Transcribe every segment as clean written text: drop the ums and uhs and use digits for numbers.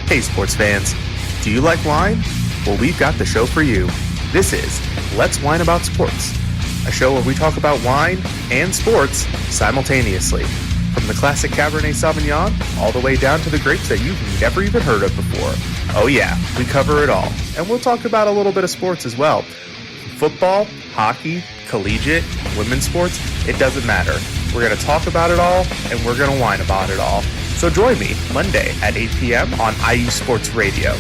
Hey sports fans, do you like wine? Well, we've got the show for you. This is Let's Wine About Sports, a show where we talk about wine and sports simultaneously. From the classic Cabernet Sauvignon all the way down to the grapes that you've never even heard of before. Oh yeah, we cover it all. And we'll talk about a little bit of sports as well. Football, hockey, collegiate, women's sports, it doesn't matter. We're going to talk about it all, and we're going to whine about it all. So join me Monday at 8 p.m. on IE Sports Radio,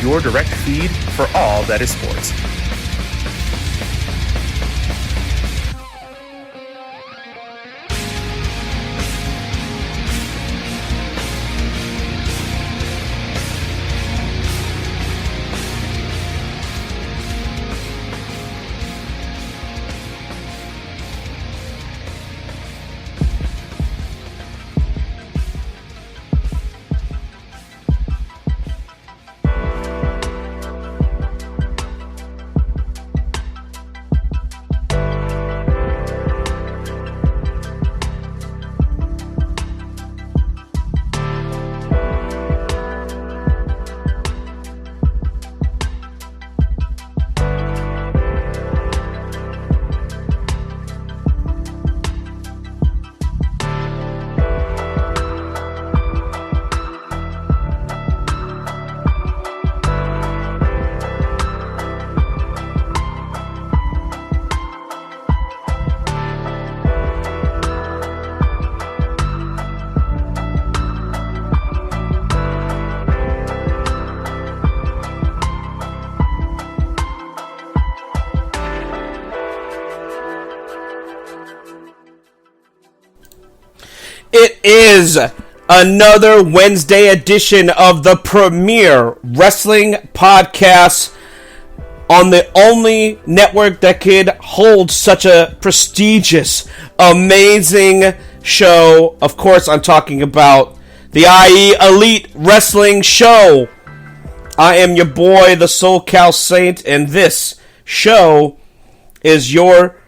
your direct feed for all that is sports. It is another Wednesday edition of the premier wrestling podcast on the only network that could hold such a prestigious, amazing show. Of course, I'm talking about the IE Elite Wrestling Show. I am your boy, the SoCal Saint, and this show is your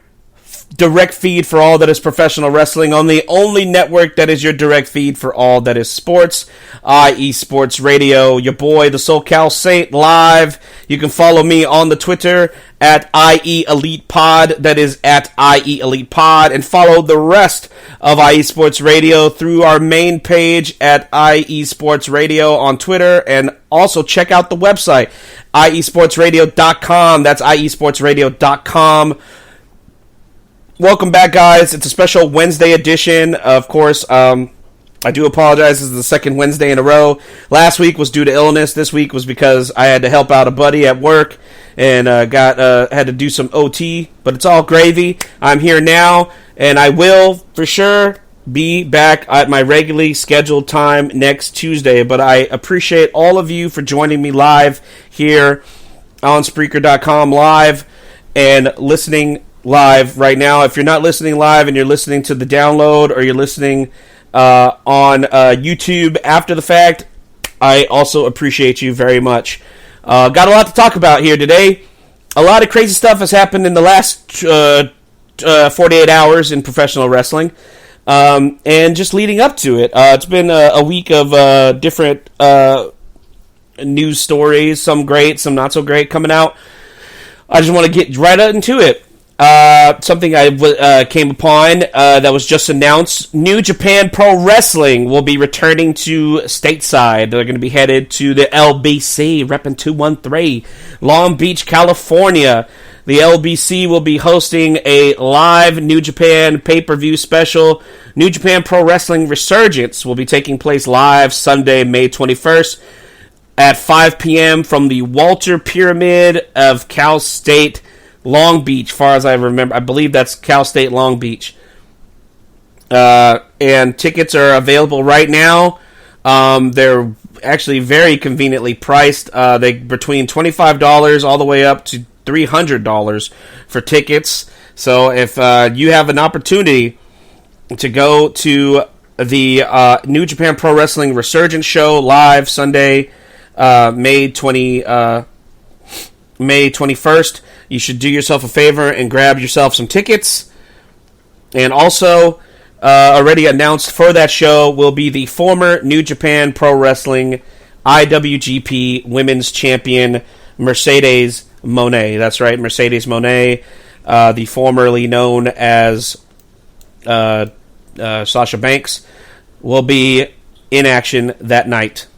direct feed for all that is professional wrestling on the only network that is your direct feed for all that is sports, IE Sports Radio. Your boy, the SoCal Saint, live. You can follow me on the Twitter at IE Elite Pod. That is at IE Elite Pod. And follow the rest of IE Sports Radio through our main page at IE Sports Radio on Twitter. And also check out the website, iesportsradio.com. That's iesportsradio.com. Welcome back, guys. It's a special Wednesday edition. Of course, I do apologize. This is the second Wednesday in a row. Last week was due to illness. This week was because I had to help out a buddy at work and had to do some OT. But it's all gravy. I'm here now, and I will, for sure, be back at my regularly scheduled time next Tuesday. But I appreciate all of you for joining me live here on Spreaker.com live and listening live right now. If you're not listening live and you're listening to the download or you're listening on YouTube after the fact, I also appreciate you very much. Got a lot to talk about here today. A lot of crazy stuff has happened in the last 48 hours in professional wrestling, and just leading up to it. It's been a week of different news stories, some great, some not so great, coming out. I just want to get right into it. Something I came upon that was just announced. New Japan Pro Wrestling will be returning to stateside. They're going to be headed to the LBC, repping 213, Long Beach, California. The LBC will be hosting a live New Japan pay-per-view special. New Japan Pro Wrestling Resurgence will be taking place live Sunday, May 21st at 5 p.m. from the Walter Pyramid of Cal State Long Beach, far as I remember. I believe that's Cal State Long Beach. And tickets are available right now. They're actually very conveniently priced. They between $25 all the way up to $300 for tickets. So if you have an opportunity to go to the New Japan Pro Wrestling Resurgence show live Sunday, May 21st, you should do yourself a favor and grab yourself some tickets. And also, already announced for that show will be the former New Japan Pro Wrestling IWGP Women's Champion Mercedes Moné. That's right, Mercedes Moné, the formerly known as Sasha Banks, will be in action that night.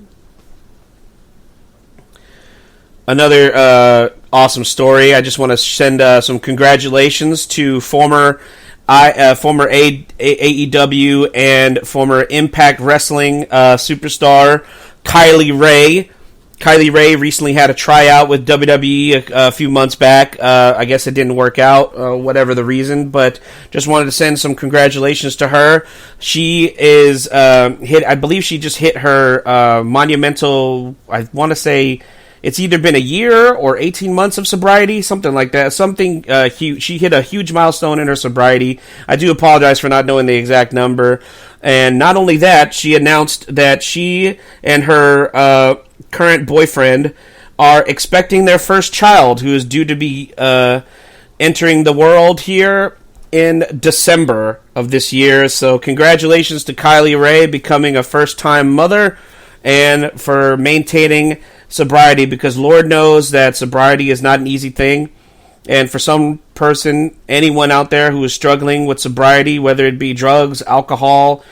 Another awesome story. I just want to send some congratulations to former AEW and former Impact Wrestling superstar Kylie Ray. Kylie Ray recently had a tryout with WWE a few months back. I guess it didn't work out, whatever the reason, but just wanted to send some congratulations to her. She is I believe she just hit her monumental, I want to say, it's either been a year or 18 months of sobriety, something like that. Something huge. She hit a huge milestone in her sobriety. I do apologize for not knowing the exact number. And not only that, she announced that she and her current boyfriend are expecting their first child, who is due to be entering the world here in December of this year. So congratulations to Kylie Ray becoming a first-time mother and for maintaining sobriety, because Lord knows that sobriety is not an easy thing. And for some person, anyone out there who is struggling with sobriety, whether it be drugs, alcohol,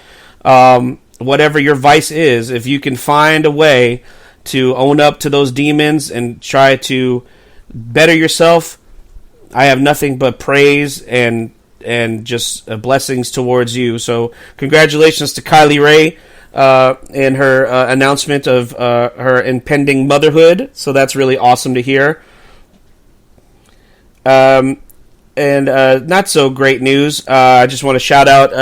whatever your vice is, if you can find a way to own up to those demons and try to better yourself, I have nothing but praise and just blessings towards you. So congratulations to Kylie Ray in her announcement of her impending motherhood. So that's really awesome to hear. And not so great news. I just want to shout out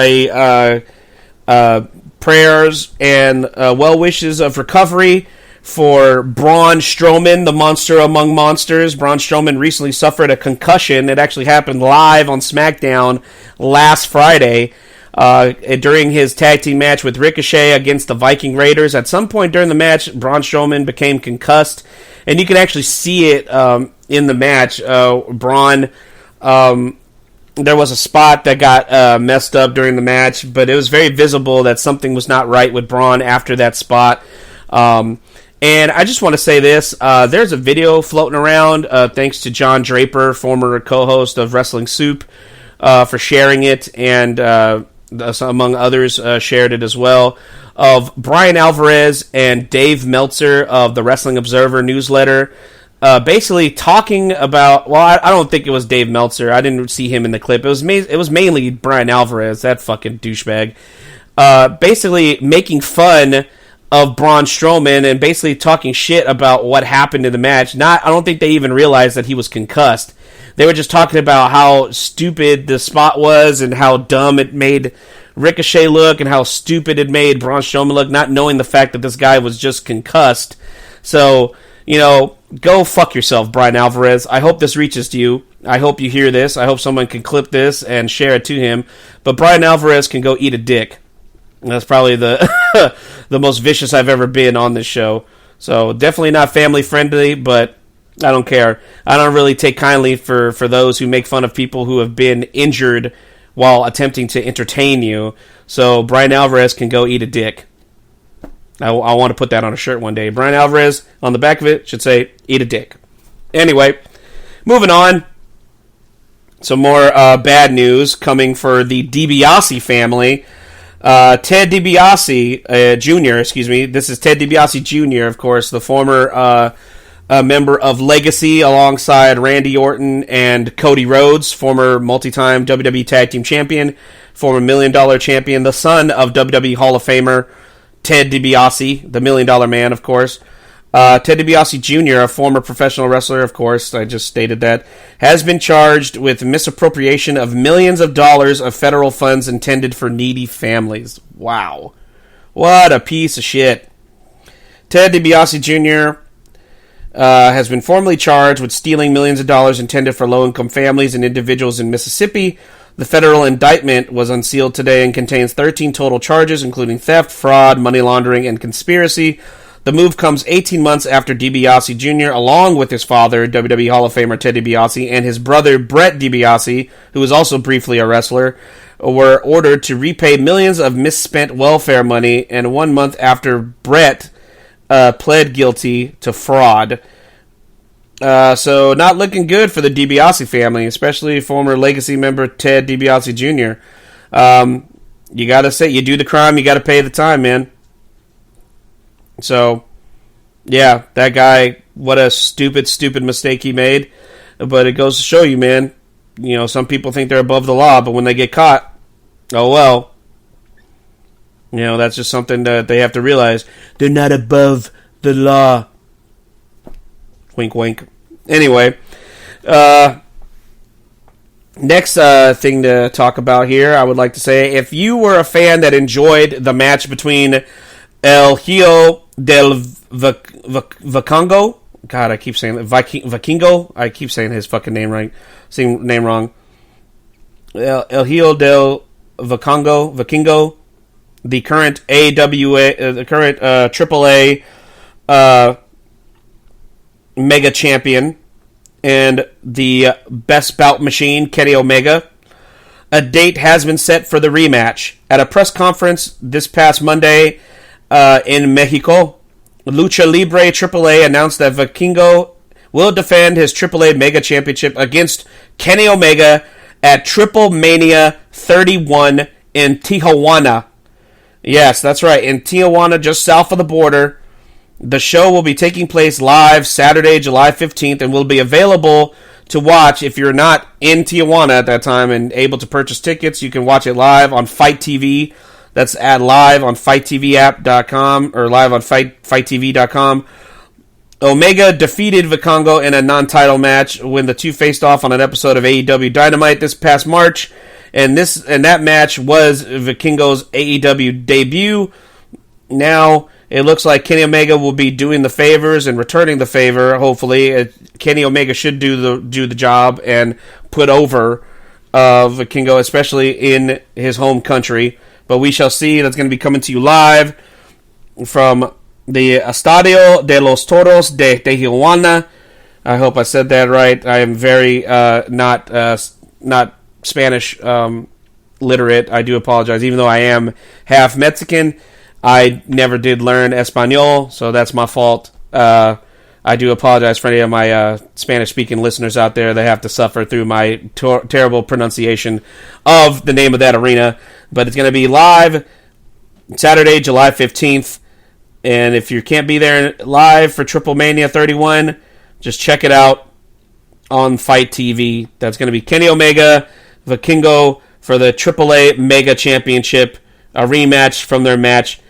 prayers and well wishes of recovery for Braun Strowman, the monster among monsters. Braun Strowman recently suffered a concussion. It actually happened live on SmackDown last Friday. During his tag team match with Ricochet against the Viking Raiders. At some point during the match, Braun Strowman became concussed, and you can actually see it in the match. Braun, there was a spot that got messed up during the match, but it was very visible that something was not right with Braun after that spot. And I just want to say this. There's a video floating around, thanks to John Draper, former co-host of Wrestling Soup, for sharing it, and among others shared it as well, of Brian Alvarez and Dave Meltzer of the Wrestling Observer newsletter, basically talking about, well, I don't think it was Dave Meltzer. I didn't see him in the clip. It was mainly Brian Alvarez, that fucking douchebag, basically making fun of Braun Strowman and basically talking shit about what happened in the match. I don't think they even realized that he was concussed. They were just talking about how stupid the spot was and how dumb it made Ricochet look and how stupid it made Braun Strowman look, not knowing the fact that this guy was just concussed. So, go fuck yourself, Brian Alvarez. I hope this reaches to you. I hope you hear this. I hope someone can clip this and share it to him. But Brian Alvarez can go eat a dick. That's probably the the most vicious I've ever been on this show. So definitely not family friendly, but I don't care. I don't really take kindly for those who make fun of people who have been injured while attempting to entertain you. So Brian Alvarez can go eat a dick. I want to put that on a shirt one day. Brian Alvarez, on the back of it, should say, eat a dick. Anyway, moving on. Some more bad news coming for the DiBiase family. Ted DiBiase Jr., excuse me. This is Ted DiBiase Jr., of course, the former member of Legacy alongside Randy Orton and Cody Rhodes, former multi-time WWE Tag Team Champion, former $1 Million Champion, the son of WWE Hall of Famer Ted DiBiase, the $1 Million Man, of course. Ted DiBiase Jr., a former professional wrestler, of course, I just stated that, has been charged with misappropriation of millions of dollars of federal funds intended for needy families. Wow. What a piece of shit. Ted DiBiase Jr. Has been formally charged with stealing millions of dollars intended for low-income families and individuals in Mississippi. The federal indictment was unsealed today and contains 13 total charges, including theft, fraud, money laundering, and conspiracy. The move comes 18 months after DiBiase Jr., along with his father, WWE Hall of Famer Ted DiBiase, and his brother, Brett DiBiase, who was also briefly a wrestler, were ordered to repay millions of misspent welfare money, and 1 month after Brett pled guilty to fraud. So not looking good for the DiBiase family, especially former Legacy member Ted DiBiase Jr. You gotta say, you do the crime, you gotta pay the time, man. So, yeah, that guy, what a stupid mistake he made. But it goes to show you, man, you know, some people think they're above the law, but when they get caught, oh well. You know, that's just something that they have to realize. They're not above the law. Wink, wink. Anyway, next thing to talk about here, I would like to say, if you were a fan that enjoyed the match between El Hijo del Vikingo, God, I keep saying Vikingo. I keep saying his fucking name wrong. El Hijo del Vikingo, the current AAA Mega Champion, and the best bout machine, Kenny Omega. A date has been set for the rematch. At a press conference this past Monday in Mexico, Lucha Libre AAA announced that Vikingo will defend his AAA Mega Championship against Kenny Omega at Triple Mania 31 in Tijuana. Yes, that's right, in Tijuana, just south of the border. The show will be taking place live Saturday, July 15th, and will be available to watch if you're not in Tijuana at that time and able to purchase tickets. You can watch it live on Fight TV. That's at live on FightTVapp.com or live on FightTV.com. Omega defeated Vikingo in a non-title match when the two faced off on an episode of AEW Dynamite this past March. And that match was Vikingo's AEW debut. Now it looks like Kenny Omega will be doing the favors and returning the favor. Hopefully, Kenny Omega should do the job and put over Vikingo, especially in his home country. But we shall see. That's going to be coming to you live from the Estadio de los Toros de Tijuana. I hope I said that right. I am very not Spanish literate. I do apologize. Even though I am half Mexican, I never did learn Espanol, so that's my fault. I do apologize for any of my Spanish-speaking listeners out there that have to suffer through my terrible pronunciation of the name of that arena. But it's going to be live Saturday, July 15th. And if you can't be there live for Triple Mania 31, just check it out on Fight TV. That's going to be Kenny Omega, Vikingo for the AAA Mega Championship, a rematch from their match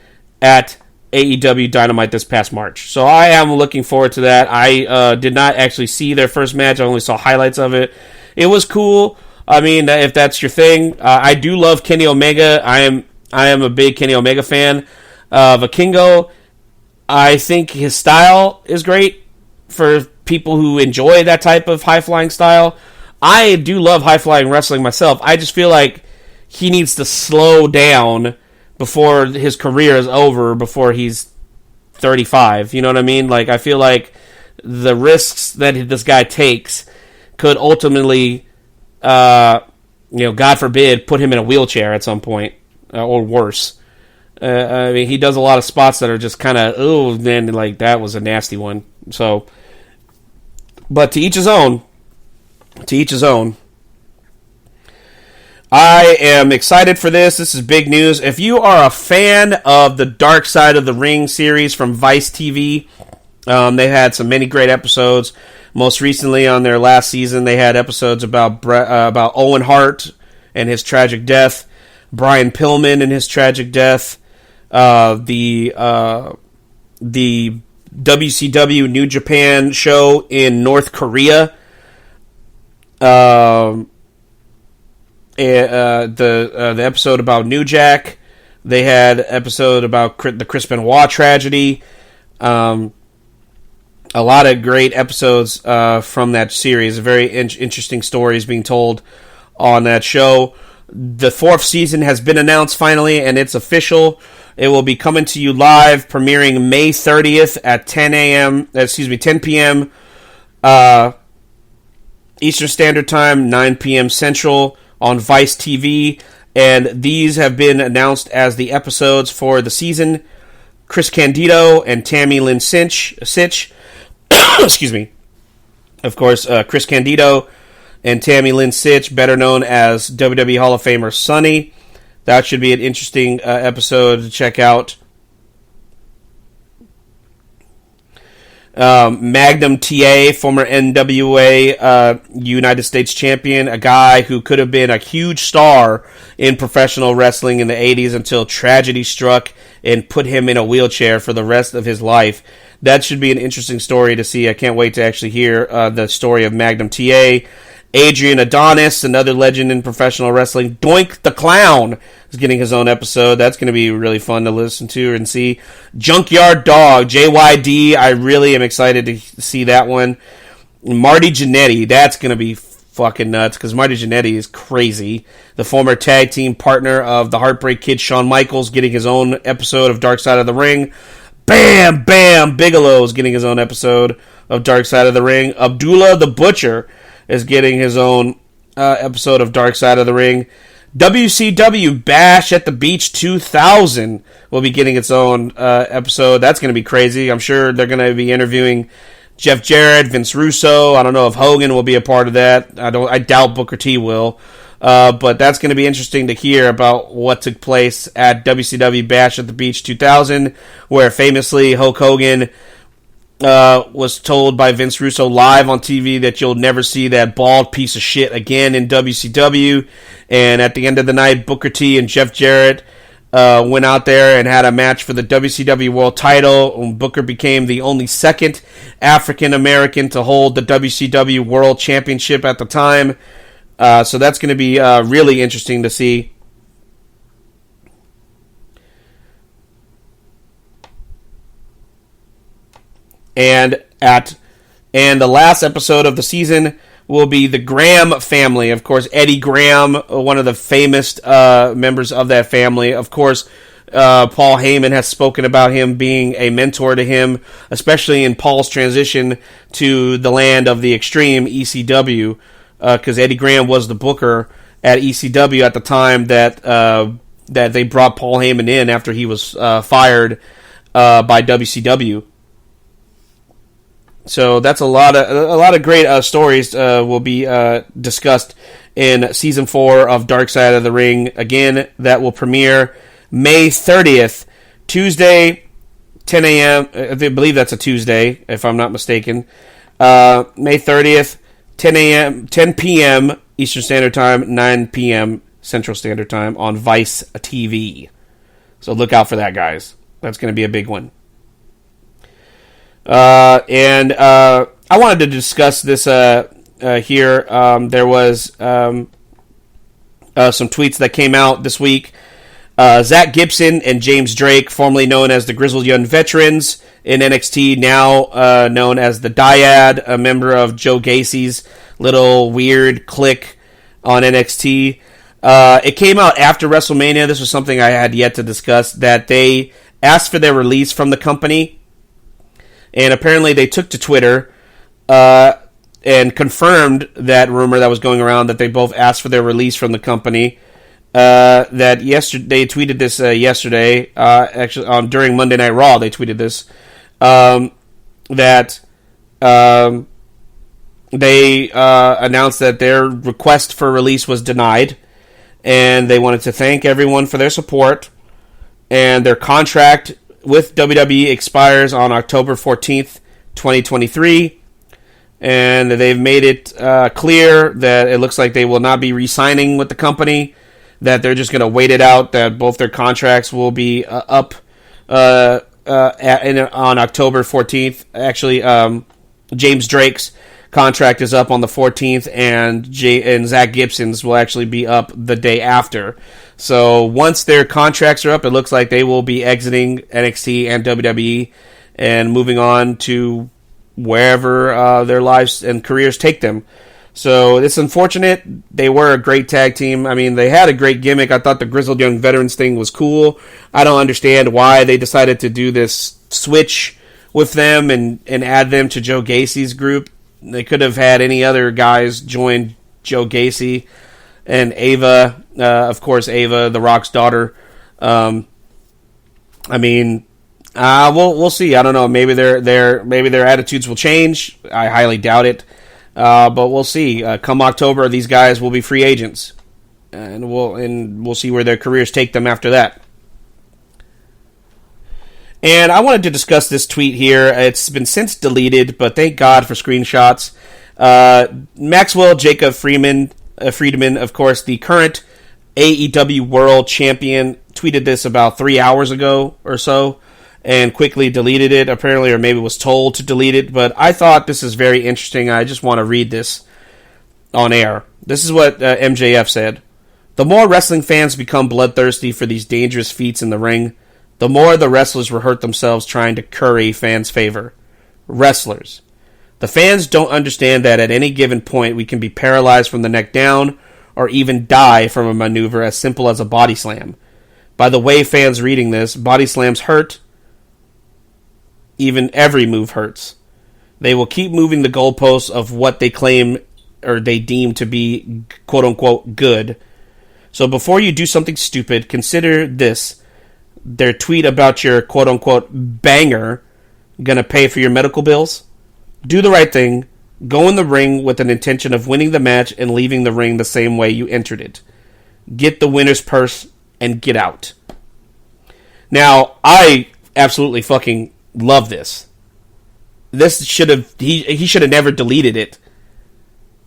at AEW Dynamite this past March. So I am looking forward to that. I did not actually see their first match. I only saw highlights of it. It was cool. I mean, if that's your thing. I do love Kenny Omega. I am a big Kenny Omega fan. Vikingo, I think his style is great for people who enjoy that type of high-flying style. I do love high-flying wrestling myself. I just feel like he needs to slow down before his career is over, before he's 35. You know what I mean? Like, I feel like the risks that this guy takes could ultimately, God forbid, put him in a wheelchair at some point, or worse. I mean, he does a lot of spots that are just kind of, oh, man, like, that was a nasty one. So, but to each his own. To each his own. I am excited for this. This is big news. If you are a fan of the Dark Side of the Ring series from Vice TV, they had some many great episodes. Most recently, on their last season, they had episodes about Owen Hart and his tragic death, Brian Pillman and his tragic death, the WCW New Japan show in North Korea, the episode about New Jack. They had an episode about the Chris Benoit tragedy. A lot of great episodes from that series. Very interesting stories being told on that show. The 4th season has been announced finally, and it's official. It will be coming to you live, premiering May 30th at 10 p.m. Eastern Standard Time, 9 p.m. Central on Vice TV. And these have been announced as the episodes for the season. Chris Candido and Tammy Lynn Sitch. Excuse me. Of course, Chris Candido and Tammy Lynn Sitch, better known as WWE Hall of Famer Sunny. That should be an interesting episode to check out. Magnum TA, former NWA United States champion, a guy who could have been a huge star in professional wrestling in the 80s until tragedy struck and put him in a wheelchair for the rest of his life. That should be an interesting story to see. I can't wait to actually hear the story of Magnum TA. Adrian Adonis, another legend in professional wrestling. Doink the Clown is getting his own episode. That's going to be really fun to listen to and see. Junkyard Dog, JYD. I really am excited to see that one. Marty Jannetty, that's going to be fucking nuts because Marty Jannetty is crazy. The former tag team partner of the Heartbreak Kid, Shawn Michaels, getting his own episode of Dark Side of the Ring. Bam Bigelow is getting his own episode of Dark Side of the Ring. Abdullah the Butcher is getting his own episode of Dark Side of the Ring. WCW Bash at the Beach 2000 will be getting its own episode. That's going to be crazy. I'm sure they're going to be interviewing Jeff Jarrett, Vince Russo. I don't know if Hogan will be a part of that. I doubt Booker T will. But that's going to be interesting to hear about what took place at WCW Bash at the Beach 2000, where famously Hulk Hogan was told by Vince Russo live on TV that you'll never see that bald piece of shit again in WCW. And at the end of the night, Booker T and Jeff Jarrett went out there and had a match for the WCW World title. Booker became the only second African American to hold the WCW World Championship at the time. So that's going to be really interesting to see. And the last episode of the season will be the Graham family. Of course, Eddie Graham, one of the famous members of that family. Of course, Paul Heyman has spoken about him being a mentor to him, especially in Paul's transition to the land of the Extreme, ECW, because Eddie Graham was the booker at ECW at the time that they brought Paul Heyman in after he was fired by WCW. So that's a lot of great stories will be discussed in season 4 of Dark Side of the Ring. Again, that will premiere May 30th, Tuesday, 10 a.m. I believe that's a Tuesday, if I'm not mistaken. May 30th, 10 p.m. Eastern Standard Time, 9 p.m. Central Standard Time on Vice TV. So look out for that, guys. That's going to be a big one. And I wanted to discuss this here. There was some tweets that came out this week. Zach Gibson and James Drake, formerly known as the Grizzled Young Veterans in NXT, now known as the Dyad, a member of Joe Gacy's little weird clique on NXT. It came out after WrestleMania. This was something I had yet to discuss, that they asked for their release from the company. And apparently they took to Twitter and confirmed that rumor that was going around that they both asked for their release from the company. That yesterday they tweeted this yesterday. Actually, during Monday Night Raw, they tweeted this that they announced that their request for release was denied, and they wanted to thank everyone for their support. And their contract with WWE expires on October 14th, 2023, and they've made it clear that it looks like they will not be re-signing with the company, that they're just going to wait it out, that both their contracts will be up on October 14th. Actually, James Drake's contract is up on the 14th, and Zach Gibson's will actually be up the day after. So once their contracts are up, it looks like they will be exiting NXT and WWE and moving on to wherever their lives and careers take them. So it's unfortunate. They were a great tag team. I mean, they had a great gimmick. I thought the Grizzled Young Veterans thing was cool. I don't understand why they decided to do this switch with them and add them to Joe Gacy's group. They could have had any other guys join Joe Gacy. And Ava, of course, Ava, The Rock's daughter. I mean, We'll see. I don't know. Maybe their attitudes will change. I highly doubt it. But we'll see. Come October, these guys will be free agents, and we'll see where their careers take them after that. And I wanted to discuss this tweet here. It's been since deleted, but thank God for screenshots. Maxwell Jacob Friedman, of course, the current AEW World Champion, tweeted this about 3 hours ago or so, and quickly deleted it, apparently, or maybe was told to delete it. But I thought this is very interesting. I just want to read this on air. This is what MJF said. The more wrestling fans become bloodthirsty for these dangerous feats in the ring, the more the wrestlers will hurt themselves trying to curry fans' favor. Wrestlers. The fans don't understand that at any given point we can be paralyzed from the neck down or even die from a maneuver as simple as a body slam. By the way, fans reading this, body slams hurt. Even every move hurts. They will keep moving the goalposts of what they claim or they deem to be quote-unquote good. So before you do something stupid, consider this. Their tweet about your quote-unquote banger gonna pay for your medical bills? Do the right thing. Go in the ring with an intention of winning the match and leaving the ring the same way you entered it. Get the winner's purse and get out. Now, I absolutely fucking love this. This should have... He should have never deleted it.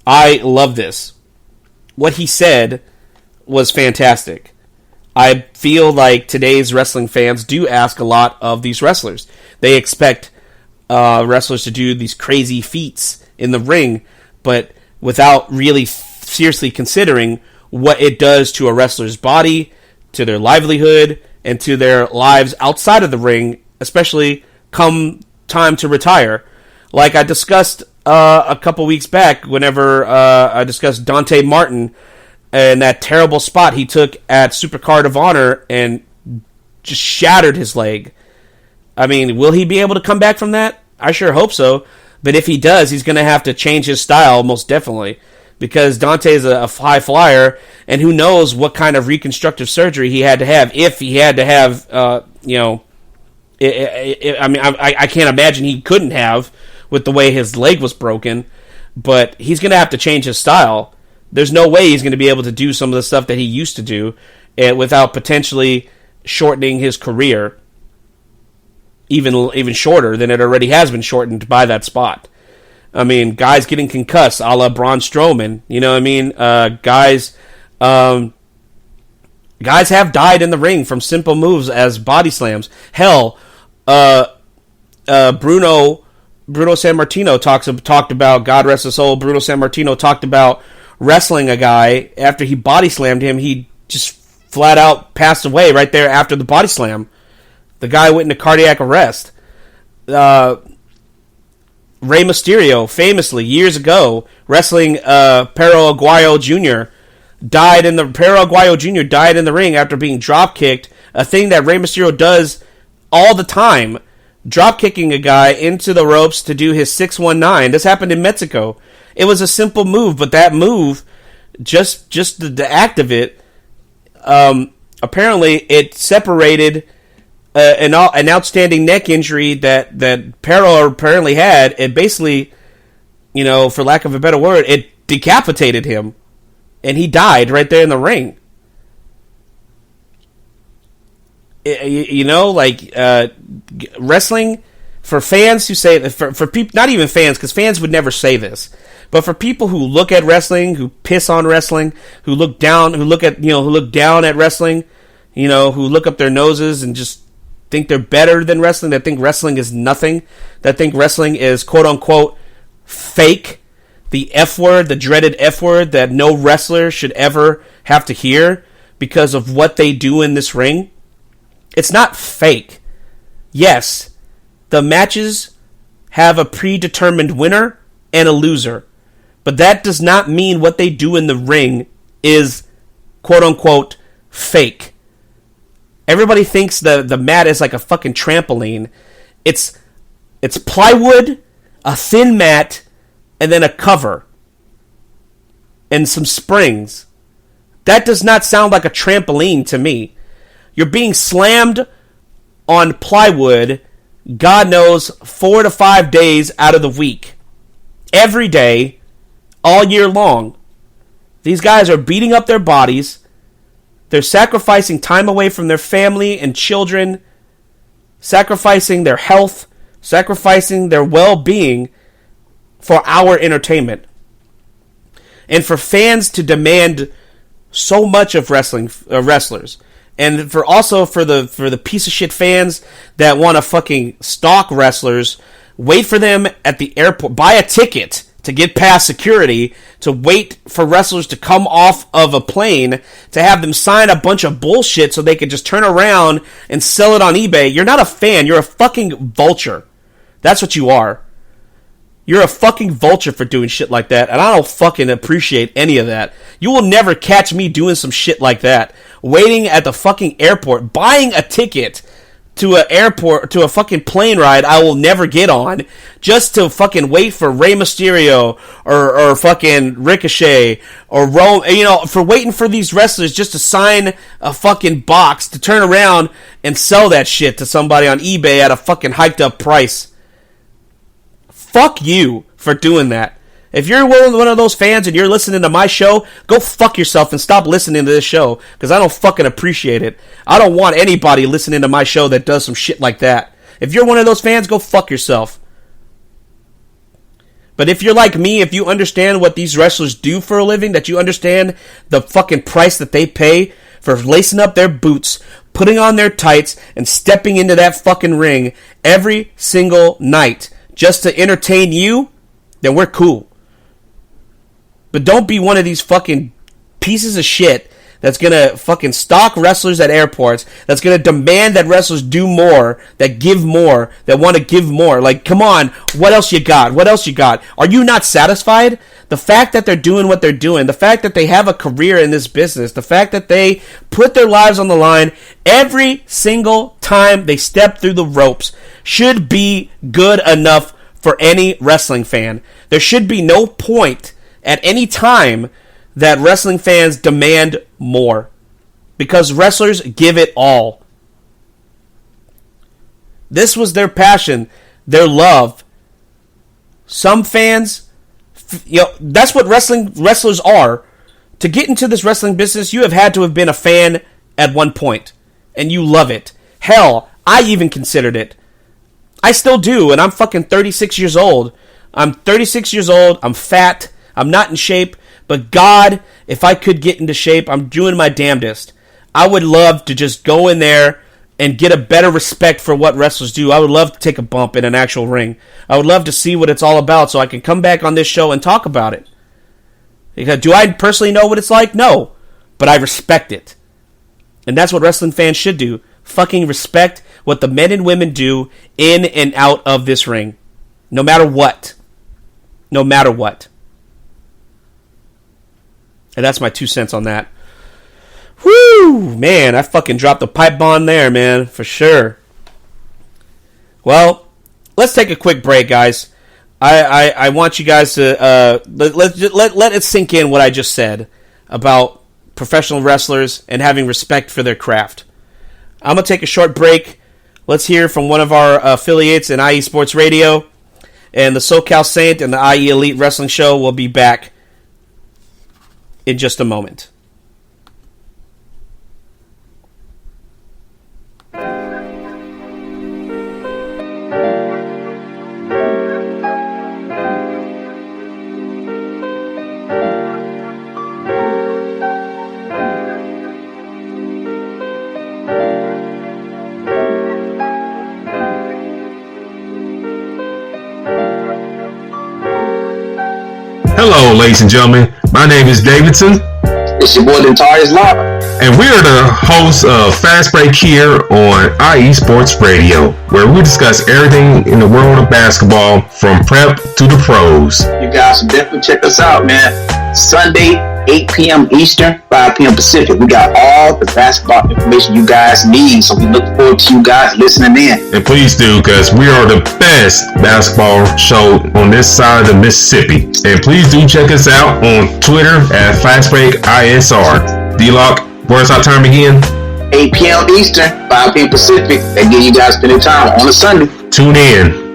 I love this. What he said was fantastic. I feel like today's wrestling fans do ask a lot of these wrestlers. They expect wrestlers to do these crazy feats in the ring, but without really seriously considering what it does to a wrestler's body, to their livelihood, and to their lives outside of the ring, especially come time to retire. Like I discussed a couple weeks back whenever I discussed Dante Martin and that terrible spot he took at Supercard of Honor and just shattered his leg. I mean, will he be able to come back from that? I sure hope so. But if he does, he's going to have to change his style, most definitely. Because Dante is a high flyer, and who knows what kind of reconstructive surgery he had to have, if he had to have, I can't imagine he couldn't have with the way his leg was broken. But he's going to have to change his style. There's no way he's going to be able to do some of the stuff that he used to do without potentially shortening his career even shorter than it already has been shortened by that spot. I mean, guys getting concussed, a la Braun Strowman. You know what I mean? Guys have died in the ring from simple moves as body slams. Hell, Bruno Sammartino talked about, God rest his soul, Bruno Sammartino talked about wrestling a guy. After he body slammed him, he just flat out passed away right there after the body slam. The guy went into cardiac arrest. Rey Mysterio, famously, years ago, wrestling Perro Aguayo Jr., died in the ring after being drop-kicked, a thing that Rey Mysterio does all the time, drop-kicking a guy into the ropes to do his 619. This happened in Mexico. It was a simple move, but that move, just the act of it, apparently it separated an outstanding neck injury that Perro apparently had. It basically, for lack of a better word, it decapitated him, and he died right there in the ring. Wrestling, for fans who say, for people, not even fans, because fans would never say this, but for people who look at wrestling, who piss on wrestling, who look down at wrestling, who look up their noses and just think they're better than wrestling, that think wrestling is nothing, that think wrestling is quote-unquote fake, the F word, the dreaded F word that no wrestler should ever have to hear because of what they do in this ring. It's not fake. Yes, the matches have a predetermined winner and a loser, but that does not mean what they do in the ring is quote-unquote fake. Everybody thinks the mat is like a fucking trampoline. It's plywood, a thin mat, and then a cover. And some springs. That does not sound like a trampoline to me. You're being slammed on plywood, God knows, 4 to 5 days out of the week. Every day, all year long. These guys are beating up their bodies. They're sacrificing time away from their family and children, sacrificing their health, sacrificing their well-being for our entertainment. And for fans to demand so much of wrestlers, and for the piece of shit fans that want to fucking stalk wrestlers, wait for them at the airport, buy a ticket to get past security, to wait for wrestlers to come off of a plane, to have them sign a bunch of bullshit so they could just turn around and sell it on eBay. You're not a fan. You're a fucking vulture. That's what you are. You're a fucking vulture for doing shit like that, and I don't fucking appreciate any of that. You will never catch me doing some shit like that. Waiting at the fucking airport, buying a ticket to an airport, to a fucking plane ride I will never get on, just to fucking wait for Rey Mysterio or fucking Ricochet or Rome, for waiting for these wrestlers just to sign a fucking box to turn around and sell that shit to somebody on eBay at a fucking hiked up price. Fuck you for doing that. If you're one of those fans and you're listening to my show, go fuck yourself and stop listening to this show, because I don't fucking appreciate it. I don't want anybody listening to my show that does some shit like that. If you're one of those fans, go fuck yourself. But if you're like me, if you understand what these wrestlers do for a living, that you understand the fucking price that they pay for lacing up their boots, putting on their tights, and stepping into that fucking ring every single night just to entertain you, then we're cool. But don't be one of these fucking pieces of shit that's gonna fucking stalk wrestlers at airports, that's gonna demand that wrestlers do more, that give more, that want to give more. Like, come on, what else you got? What else you got? Are you not satisfied? The fact that they're doing what they're doing, the fact that they have a career in this business, the fact that they put their lives on the line every single time they step through the ropes should be good enough for any wrestling fan. There should be no point at any time that wrestling fans demand more, because wrestlers give it all. This was their passion, their love. Some fans, that's what wrestlers are. To get into this wrestling business, you have had to have been a fan at one point, and you love it. Hell, I even considered it. I still do, and I'm fucking 36 years old. I'm 36 years old, I'm fat, I'm not in shape, but God, if I could get into shape, I'm doing my damnedest. I would love to just go in there and get a better respect for what wrestlers do. I would love to take a bump in an actual ring. I would love to see what it's all about so I can come back on this show and talk about it. Because do I personally know what it's like? No. But I respect it. And that's what wrestling fans should do. Fucking respect what the men and women do in and out of this ring. No matter what. No matter what. And that's my 2 cents on that. Whoo! Man, I fucking dropped the pipe bomb there, man. For sure. Well, let's take a quick break, guys. I want you guys to let it sink in what I just said about professional wrestlers and having respect for their craft. I'm going to take a short break. Let's hear from one of our affiliates in IE Sports Radio. And the SoCal Saint and the IE Elite Wrestling Show will be back in just a moment. Hello, ladies and gentlemen. My name is Davidson. It's your boy Dentarius Live. And we are the hosts of Fast Break here on IE Sports Radio, where we discuss everything in the world of basketball from prep to the pros. You guys should definitely check us out, man. Sunday, 8 p.m. Eastern, 5 p.m. Pacific. We got all the basketball information you guys need, so we look forward to you guys listening in. And please do, because we are the best basketball show on this side of the Mississippi. And please do check us out on Twitter at FastBreakISR. D-Lock, where's our term again? 8 p.m. Eastern, 5 p.m. Pacific. That gives you guys plenty of time on a Sunday. Tune in.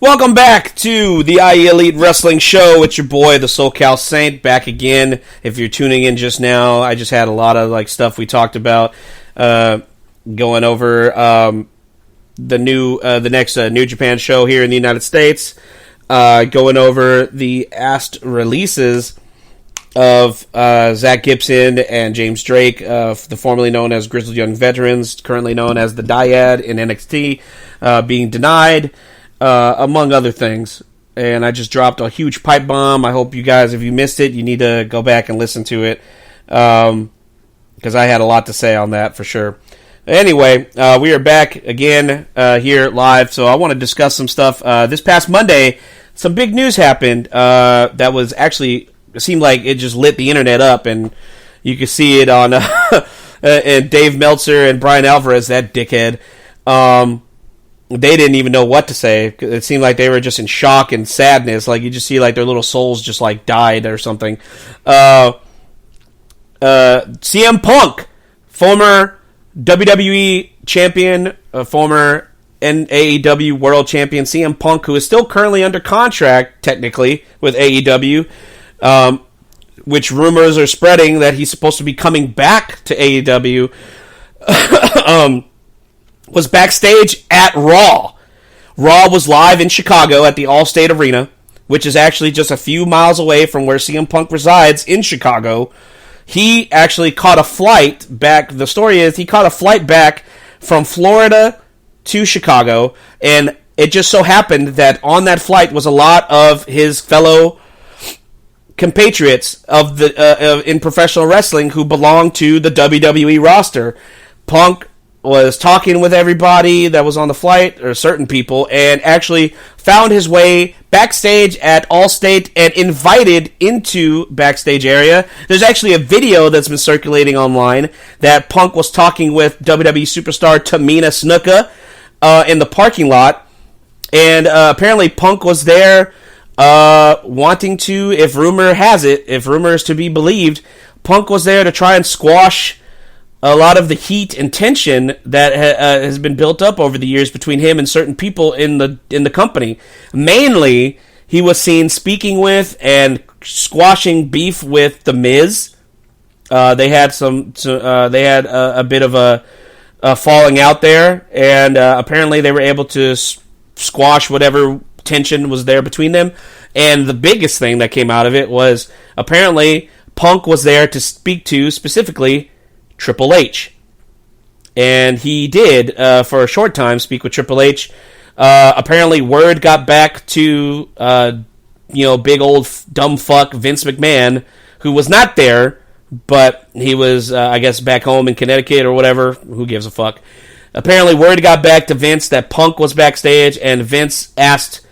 Welcome back to the IE Elite Wrestling Show. It's your boy, the SoCal Saint, back again. If you're tuning in just now, I just had a lot of stuff we talked about, going over the next New Japan show here in the United States, going over the asked releases of Zach Gibson and James Drake, the formerly known as Grizzled Young Veterans, currently known as the Dyad in NXT, being denied. Among other things. And I just dropped a huge pipe bomb. I hope you guys, if you missed it, you need to go back and listen to it. Because I had a lot to say on that for sure. Anyway, we are back again here live. So I want to discuss some stuff. This past Monday, some big news happened that was actually, it seemed like it just lit the internet up. And you could see it on and Dave Meltzer and Brian Alvarez, that dickhead. They didn't even know what to say. It seemed like they were just in shock and sadness. Like, you just see, their little souls just, died or something. CM Punk, former WWE champion, former AEW world champion, CM Punk, who is still currently under contract, technically, with AEW, which rumors are spreading that he's supposed to be coming back to AEW, was backstage at Raw. Raw was live in Chicago at the Allstate Arena, which is actually just a few miles away from where CM Punk resides in Chicago. He actually caught a flight back. The story is he caught a flight back from Florida to Chicago, and it just so happened that on that flight was a lot of his fellow compatriots of the in professional wrestling who belong to the WWE roster. Punk was talking with everybody that was on the flight, or certain people, and actually found his way backstage at Allstate and invited into backstage area. There's actually a video that's been circulating online that Punk was talking with WWE superstar Tamina Snuka in the parking lot, and apparently Punk was there wanting to, if rumor is to be believed, Punk was there to try and squash a lot of the heat and tension that has been built up over the years between him and certain people in the company. Mainly, he was seen speaking with and squashing beef with The Miz. They had a bit of a falling out there, and apparently they were able to squash whatever tension was there between them. And the biggest thing that came out of it was apparently Punk was there to speak to specifically Triple H. And he did, for a short time, speak with Triple H. Apparently, word got back to, big old dumb fuck Vince McMahon, who was not there, but he was, I guess, back home in Connecticut or whatever. Who gives a fuck? Apparently, word got back to Vince that Punk was backstage, and Vince asked,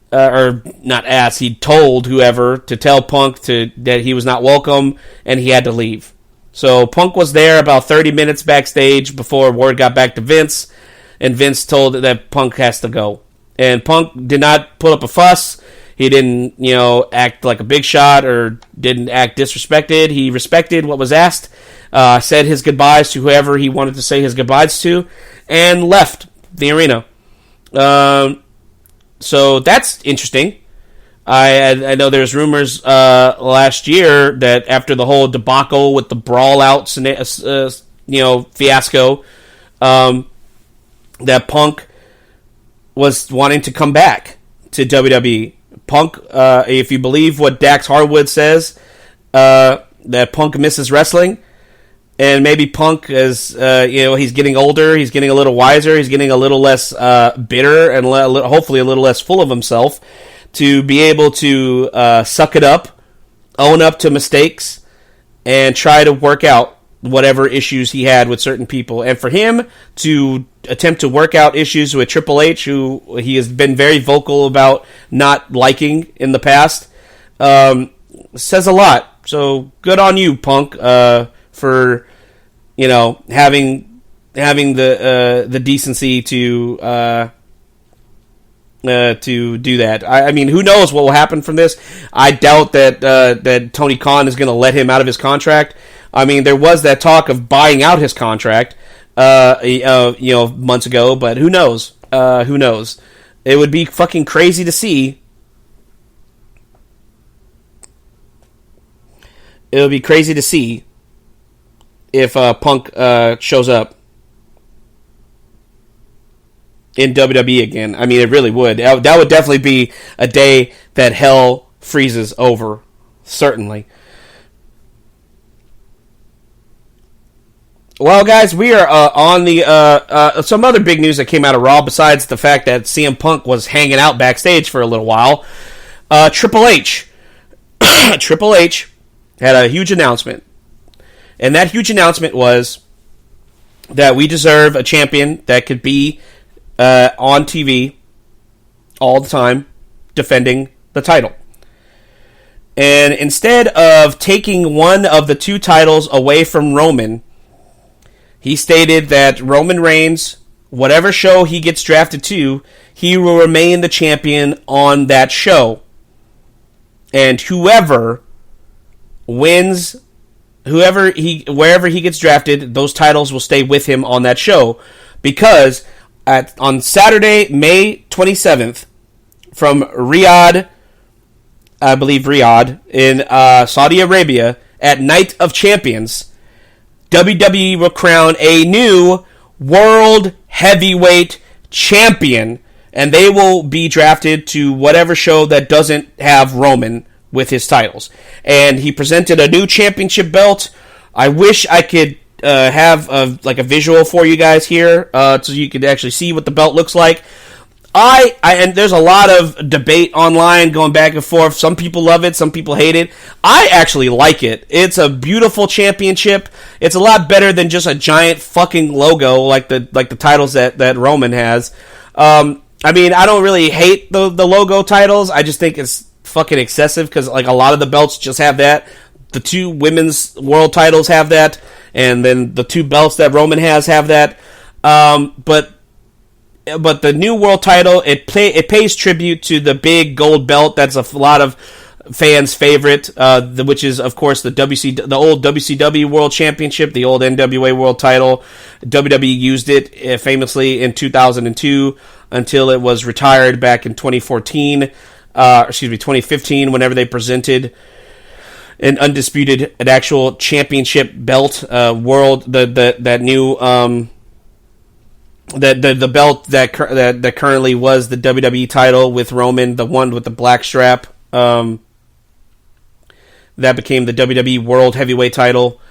he told whoever to tell Punk that he was not welcome, and he had to leave. So Punk was there about 30 minutes backstage before word got back to Vince, and Vince told that Punk has to go. And Punk did not put up a fuss. He didn't, act like a big shot or didn't act disrespected. He respected what was asked, said his goodbyes to whoever he wanted to say his goodbyes to, and left the arena. So that's interesting. I know there's rumors last year that after the whole debacle with the brawl out fiasco, that Punk was wanting to come back to WWE. Punk, if you believe what Dax Harwood says, that Punk misses wrestling, and maybe Punk is, he's getting older, he's getting a little wiser, he's getting a little less bitter, and hopefully a little less full of himself, to be able to suck it up, own up to mistakes, and try to work out whatever issues he had with certain people. And for him to attempt to work out issues with Triple H, who he has been very vocal about not liking in the past, says a lot. So good on you, Punk, for having the decency to do that. I mean, who knows what will happen from this? I doubt that Tony Khan is going to let him out of his contract. I mean, there was that talk of buying out his contract, months ago, but who knows? Who knows? It would be fucking crazy to see. It would be crazy to see if Punk shows up in WWE again. I mean, it really would. That would definitely be a day that hell freezes over. Certainly. Well, guys, we are on the some other big news that came out of Raw besides the fact that CM Punk was hanging out backstage for a little while. Triple H. Triple H had a huge announcement. And that huge announcement was that we deserve a champion that could be on TV all the time defending the title. And instead of taking one of the two titles away from Roman, he stated that Roman Reigns, whatever show he gets drafted to, he will remain the champion on that show. And whoever wins, wherever he gets drafted, those titles will stay with him on that show. Because on Saturday, May 27th, from Riyadh, I believe Riyadh, in Saudi Arabia, at Night of Champions, WWE will crown a new World Heavyweight Champion, and they will be drafted to whatever show that doesn't have Roman with his titles. And he presented a new championship belt. I wish I could have a visual for you guys here, so you could actually see what the belt looks like. And there's a lot of debate online going back and forth. Some people love it, some people hate it. I actually like it. It's a beautiful championship. It's a lot better than just a giant fucking logo like the titles that Roman has. I mean, I don't really hate the logo titles. I just think it's fucking excessive because a lot of the belts just have that. The two women's world titles have that, and then the two belts that Roman has have that. But the new world title, it pays tribute to the big gold belt that's a lot of fans' favorite, which is, of course, the old WCW World Championship, the old NWA World title. WWE used it famously in 2002 until it was retired back in 2015, whenever they presented an actual championship belt, that new. The belt that currently was the WWE title with Roman, the one with the black strap, that became the WWE World Heavyweight title.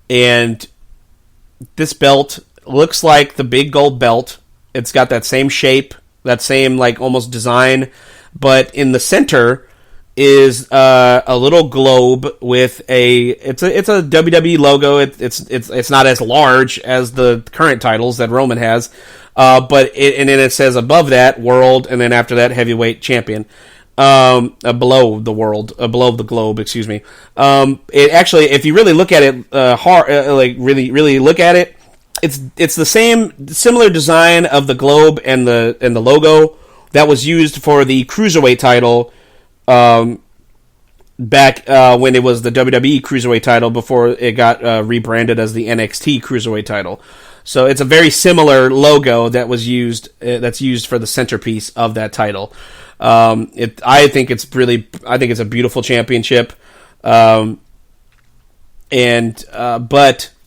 And this belt looks like the big gold belt. It's got that same shape, that same almost design, but in the center is a little globe with it's a WWE logo. It's not as large as the current titles that Roman has, but then it says above that World, and then after that Heavyweight Champion. Below the globe, excuse me. It actually, if you really look at it really look at it, it's the similar design of the globe and the logo that was used for the Cruiserweight title back when it was the WWE Cruiserweight title before it got rebranded as the NXT Cruiserweight title. So it's a very similar logo that was used that's used for the centerpiece of that title. I think it's a beautiful championship. But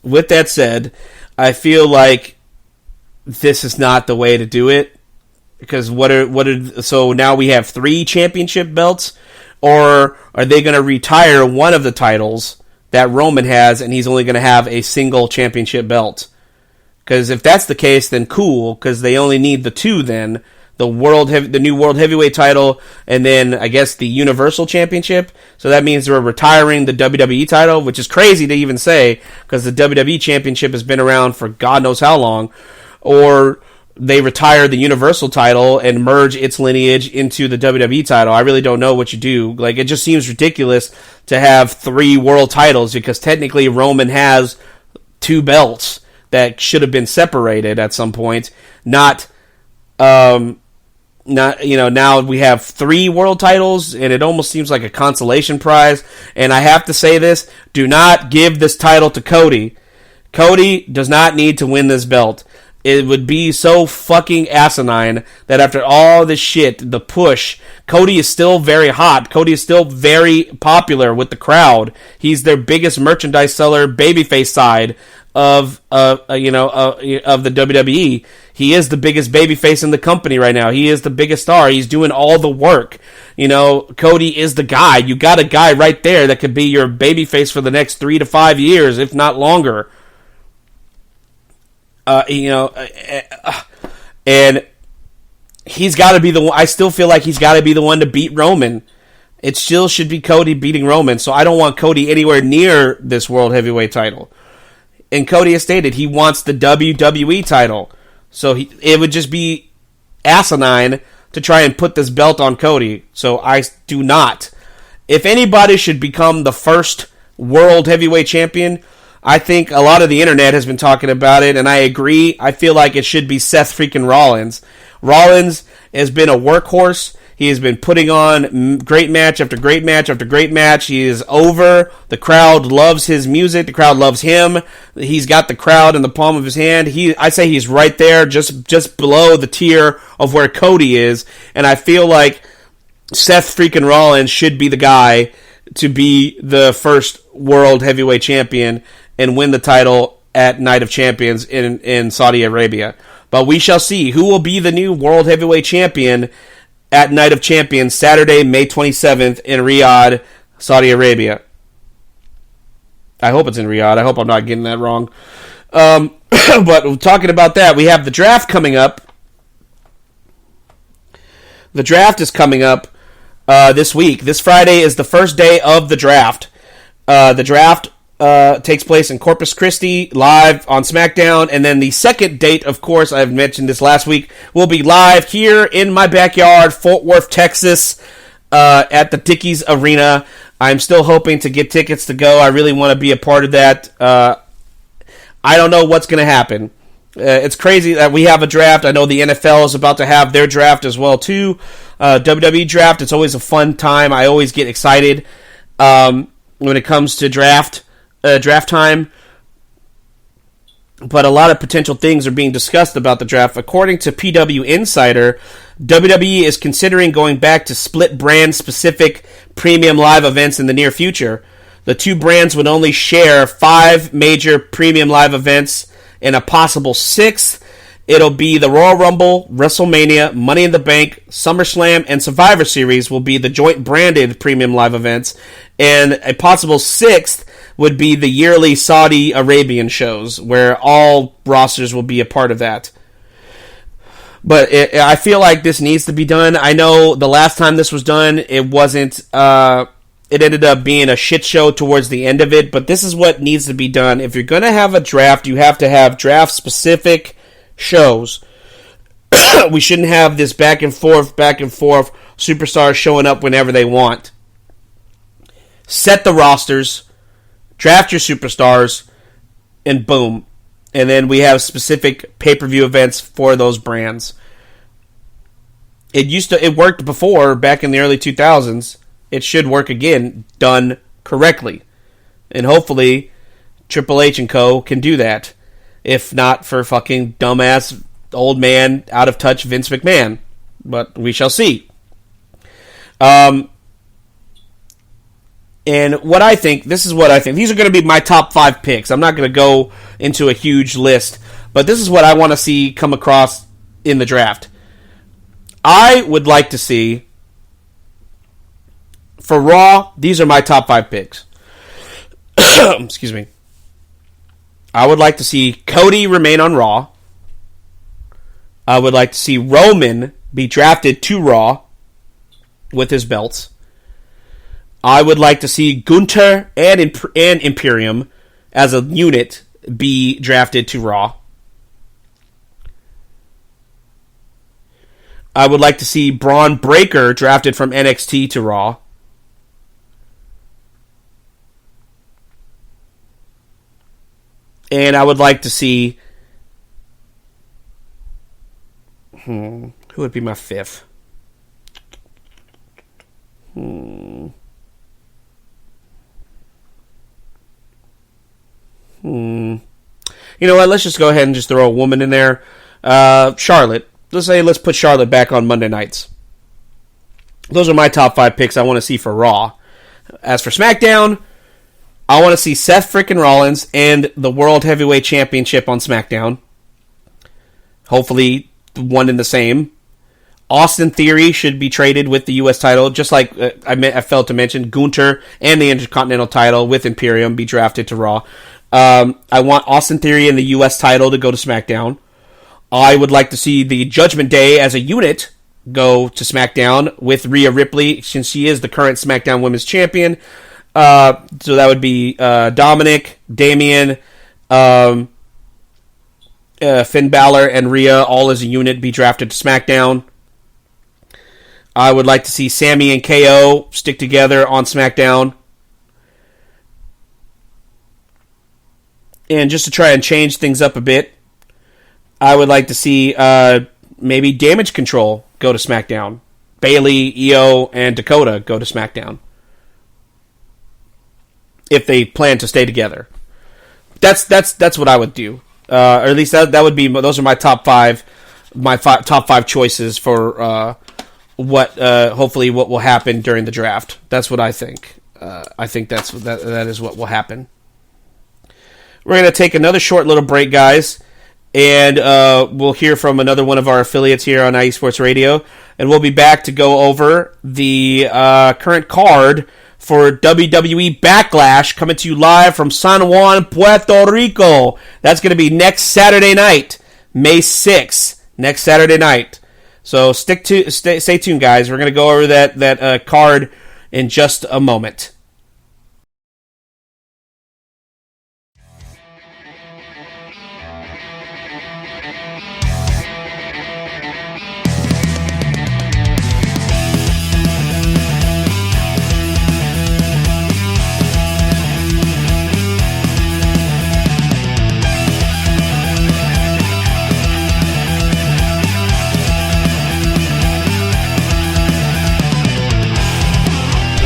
with that said, I feel like this is not the way to do it, because so now we have 3 championship belts, or are they going to retire one of the titles that Roman has and he's only going to have a single championship belt? Because if that's the case, then cool, because they only need the 2 then. The new World Heavyweight title, and then I guess the Universal Championship. So that means we're retiring the WWE title, which is crazy to even say, because the WWE Championship has been around for God knows how long. Or they retire the Universal title and merge its lineage into the WWE title. I really don't know what you do. Like, it just seems ridiculous to have 3 world titles, because technically Roman has 2 belts that should have been separated at some point. Now we have 3 world titles, and it almost seems like a consolation prize. And I have to say this, do not give this title to Cody. Cody does not need to win this belt. It would be so fucking asinine that after all this shit, the push, Cody is still very hot. Cody is still very popular with the crowd. He's their biggest merchandise seller, babyface side of the WWE. He is the biggest babyface in the company right now. He is the biggest star. He's doing all the work. Cody is the guy. You got a guy right there that could be your babyface for the next 3 to 5 years, if not longer. And he's got to be the one. I still feel like he's got to be the one to beat Roman. It still should be Cody beating Roman. So I don't want Cody anywhere near this World Heavyweight title. And Cody has stated he wants the WWE title. So it would just be asinine to try and put this belt on Cody. So I do not. If anybody should become the first World Heavyweight Champion, I think a lot of the internet has been talking about it, and I agree. I feel like it should be Seth freaking Rollins. Rollins has been a workhorse. He has been putting on great match after great match after great match. He is over. The crowd loves his music. The crowd loves him. He's got the crowd in the palm of his hand. I say he's right there, just below the tier of where Cody is. And I feel like Seth freaking Rollins should be the guy to be the first World Heavyweight Champion and win the title at Night of Champions in Saudi Arabia. But we shall see who will be the new World Heavyweight Champion at Night of Champions, Saturday, May 27th in Riyadh, Saudi Arabia. I hope it's in Riyadh. I hope I'm not getting that wrong. But talking about that, we have the draft coming up. The draft is coming up this week. This Friday is the first day of the draft. The draft takes place in Corpus Christi, live on SmackDown, and then the second date, of course, I've mentioned this last week, will be live here in my backyard, Fort Worth, Texas, at the Dickies Arena. I'm still hoping to get tickets to go. I really want to be a part of that. I don't know what's going to happen. It's crazy that we have a draft. I know the NFL is about to have their draft as well, too. WWE draft, it's always a fun time. I always get excited when it comes to draft time, but a lot of potential things are being discussed about the draft. According to PW Insider, WWE is considering going back to split brand specific premium live events in the near future. The 2 brands would only share 5 major premium live events and a possible 6th. It'll be the Royal Rumble, WrestleMania, Money in the Bank, SummerSlam, and Survivor Series will be the joint branded premium live events, and a possible 6th would be the yearly Saudi Arabian shows, where all rosters will be a part of that. But I feel like this needs to be done. I know the last time this was done, it wasn't. It ended up being a shit show towards the end of it. But this is what needs to be done. If you're going to have a draft, you have to have draft-specific shows. We shouldn't have this back and forth, superstars showing up whenever they want. Set the rosters. Draft your superstars, and boom. And then we have specific pay-per-view events for those brands. It worked before, back in the early 2000s, it should work again, done correctly. And hopefully, Triple H and Co. can do that. If not for fucking dumbass, old man, out of touch Vince McMahon. But we shall see. And what I think, this is what I think. These are going to be my top 5 picks. I'm not going to go into a huge list. But this is what I want to see come across in the draft. I would like to see, for Raw, these are my top 5 picks. Excuse me. I would like to see Cody remain on Raw. I would like to see Roman be drafted to Raw with his belts. I would like to see Gunther and Imperium as a unit be drafted to Raw. I would like to see Braun Breaker drafted from NXT to Raw. And I would like to see... who would be my 5th? You know what? Let's just go ahead and just throw a woman in there. Charlotte. Let's put Charlotte back on Monday nights. Those are my top 5 picks I want to see for Raw. As for SmackDown, I want to see Seth frickin' Rollins and the World Heavyweight Championship on SmackDown. Hopefully, one and the same. Austin Theory should be traded with the U.S. title, just like I failed to mention. Gunther and the Intercontinental title with Imperium be drafted to Raw. I want Austin Theory and the U.S. title to go to SmackDown. I would like to see the Judgment Day as a unit go to SmackDown with Rhea Ripley, since she is the current SmackDown Women's Champion. So that would be Dominic, Damian, Finn Balor, and Rhea all as a unit be drafted to SmackDown. I would like to see Sammy and KO stick together on SmackDown. And just to try and change things up a bit, I would like to see maybe Damage Control go to SmackDown. Bayley, Io, and Dakota go to SmackDown. If they plan to stay together. That's what I would do. Or at least that would be, those are my top 5 top 5 choices for hopefully what will happen during the draft. That's what I think. I think that is what will happen. We're going to take another short little break, guys, and we'll hear from another one of our affiliates here on IE Sports Radio, and we'll be back to go over the current card for WWE Backlash, coming to you live from San Juan, Puerto Rico. That's going to be next Saturday night, May 6th, next Saturday night. So stay tuned, guys. We're going to go over that card in just a moment.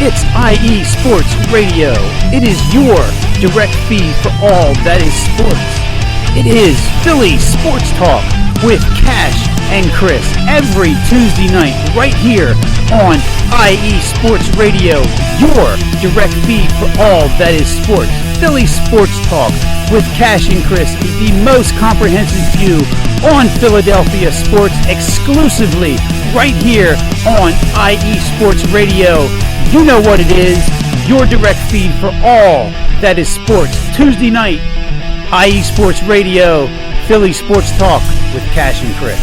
It's IE Sports Radio. It is your direct feed for all that is sports. It is Philly Sports Talk with Cash and Chris every Tuesday night right here on IE Sports Radio, your direct feed for all that is sports. Philly Sports Talk with Cash and Chris is the most comprehensive view on Philadelphia sports exclusively right here on IE Sports Radio. You know what it is, your direct feed for all that is sports. Tuesday night, IE Sports Radio, Philly Sports Talk with Cash and Chris.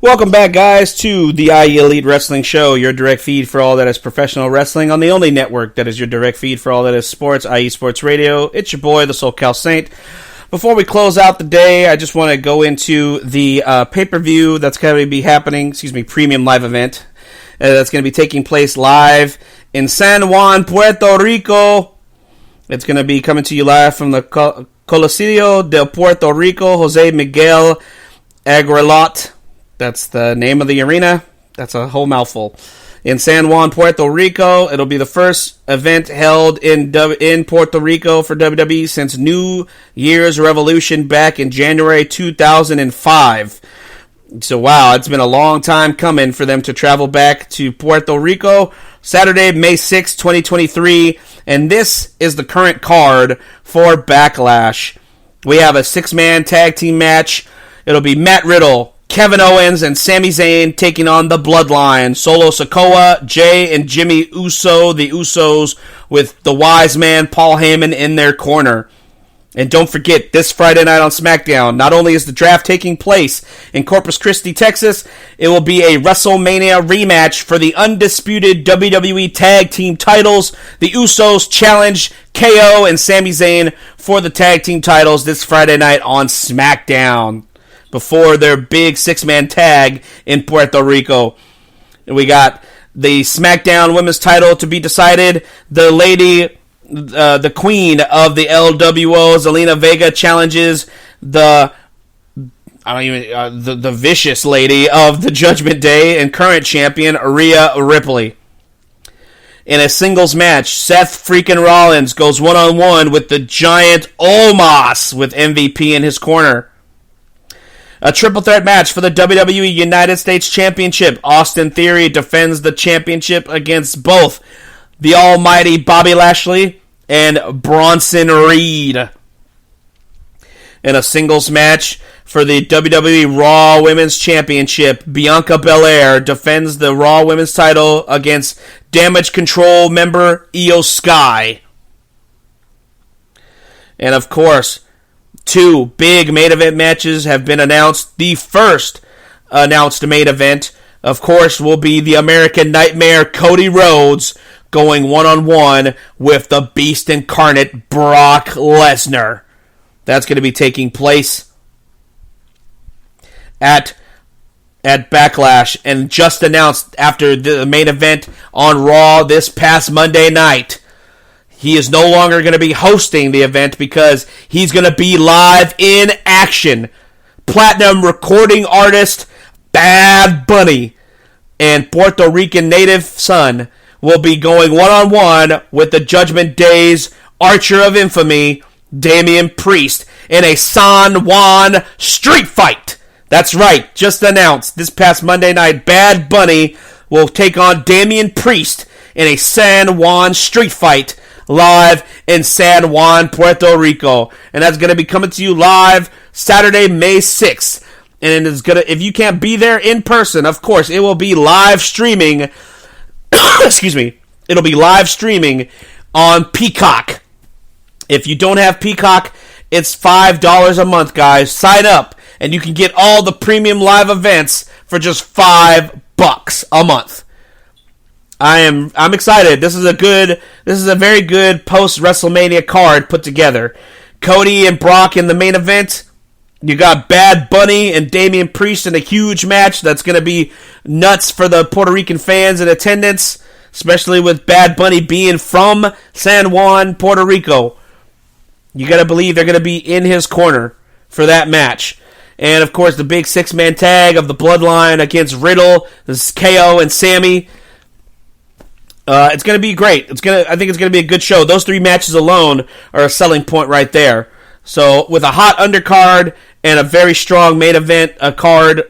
Welcome back, guys, to the IE Elite Wrestling Show, your direct feed for all that is professional wrestling on the only network that is your direct feed for all that is sports, IE Sports Radio. It's your boy, the SoCal Saint. Before we close out the day, I just want to go into the pay-per-view that's going to be happening, premium live event that's going to be taking place live in San Juan, Puerto Rico. It's going to be coming to you live from the Coliseo de Puerto Rico, Jose Miguel Agrelot. That's the name of the arena. That's a whole mouthful. In San Juan, Puerto Rico, it'll be the first event held in Puerto Rico for WWE since New Year's Revolution back in January 2005. So, wow, it's been a long time coming for them to travel back to Puerto Rico. Saturday, May 6, 2023, and this is the current card for Backlash. We have a 6-man tag team match. It'll be Matt Riddle, Kevin Owens, and Sami Zayn taking on the Bloodline. Solo Sikoa, Jay, and Jimmy Uso, the Usos, with the wise man Paul Heyman in their corner. And don't forget, this Friday night on SmackDown, not only is the draft taking place in Corpus Christi, Texas, it will be a WrestleMania rematch for the undisputed WWE Tag Team titles. The Usos challenge KO and Sami Zayn for the Tag Team titles this Friday night on SmackDown, before their big 6-man tag in Puerto Rico. And we got the SmackDown Women's title to be decided. The lady, the queen of the LWO, Zelina Vega, challenges the vicious lady of the Judgment Day and current champion, Rhea Ripley. In a singles match, Seth freaking Rollins goes one-on-one with the giant Omos with MVP in his corner. A triple threat match for the WWE United States Championship. Austin Theory defends the championship against both the almighty Bobby Lashley and Bronson Reed. In a singles match for the WWE Raw Women's Championship, Bianca Belair defends the Raw Women's title against Damage Control member Io Sky. And of course, 2 big main event matches have been announced. The first announced main event, of course, will be the American Nightmare Cody Rhodes going one-on-one with the Beast Incarnate Brock Lesnar. That's going to be taking place at Backlash, and just announced after the main event on Raw this past Monday night. He is no longer going to be hosting the event because he's going to be live in action. Platinum recording artist Bad Bunny and Puerto Rican native son will be going one-on-one with the Judgment Day's Archer of Infamy, Damian Priest, in a San Juan street fight. That's right, just announced this past Monday night, Bad Bunny will take on Damian Priest in a San Juan street fight live in San Juan, Puerto Rico. And that's going to be coming to you live Saturday, May 6th. And it's going to, if you can't be there in person, of course, it will be live streaming. Excuse me. It'll be live streaming on Peacock. If you don't have Peacock, it's $5 a month, guys. Sign up and you can get all the premium live events for just $5 a month. I'm excited. This is a very good post WrestleMania card put together. Cody and Brock in the main event. You got Bad Bunny and Damian Priest in a huge match that's going to be nuts for the Puerto Rican fans in attendance, especially with Bad Bunny being from San Juan, Puerto Rico. You got to believe they're going to be in his corner for that match. And of course, the big 6-man tag of the Bloodline against Riddle, this is KO and Sammy. It's going to be great. I think it's going to be a good show. Those 3 matches alone are a selling point right there. So with a hot undercard and a very strong main event card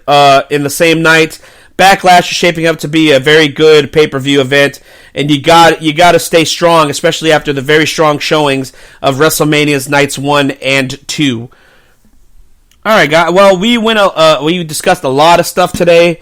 in the same night, Backlash is shaping up to be a very good pay-per-view event, and you got to stay strong, especially after the very strong showings of WrestleMania's nights 1 and 2. All right, guys. Well, we discussed a lot of stuff today.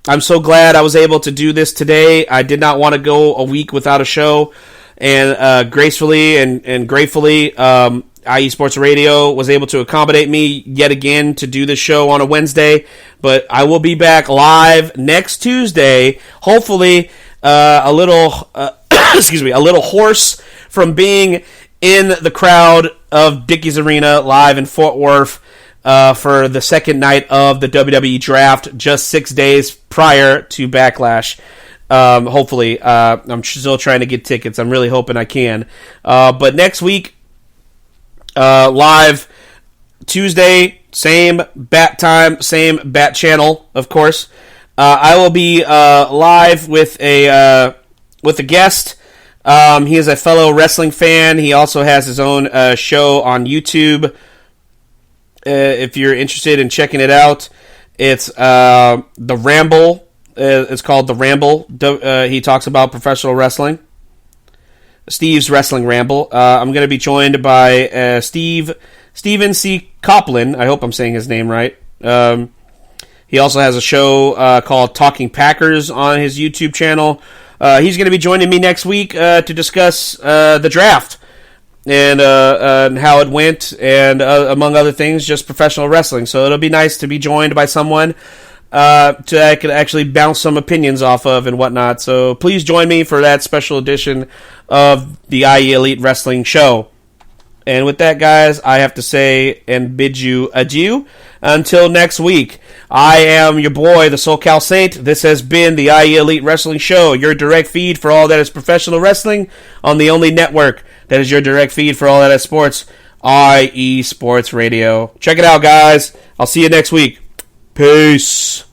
I'm so glad I was able to do this today. I did not want to go a week without a show, and gracefully and gratefully, I IE Sports Radio was able to accommodate me yet again to do this show on a Wednesday, but I will be back live next Tuesday. Hopefully, a little a little hoarse from being in the crowd of Dickies Arena live in Fort Worth for the second night of the WWE Draft, just 6 days prior to Backlash. Hopefully, I'm still trying to get tickets. I'm really hoping I can. But next week, live Tuesday, same bat time, same bat channel, of course. I will be live with a guest. He is a fellow wrestling fan. He also has his own show on YouTube. If you're interested in checking it out, it's The Ramble. It's called The Ramble. He talks about professional wrestling. Steve's Wrestling Ramble. I'm going to be joined by Steven C. Coplin. I hope I'm saying his name right. He also has a show called Talking Packers on his YouTube channel. He's going to be joining me next week to discuss the draft and how it went, and among other things, just professional wrestling. So it'll be nice to be joined by someone I could actually bounce some opinions off of and whatnot. So please join me for that special edition of the IE Elite Wrestling Show. And with that, guys, I have to say and bid you adieu until next week. I am your boy, the SoCal Saint. This has been the IE Elite Wrestling Show, your direct feed for all that is professional wrestling on the only network that is your direct feed for all that is sports, IE Sports Radio. Check it out, guys. I'll see you next week. Peace.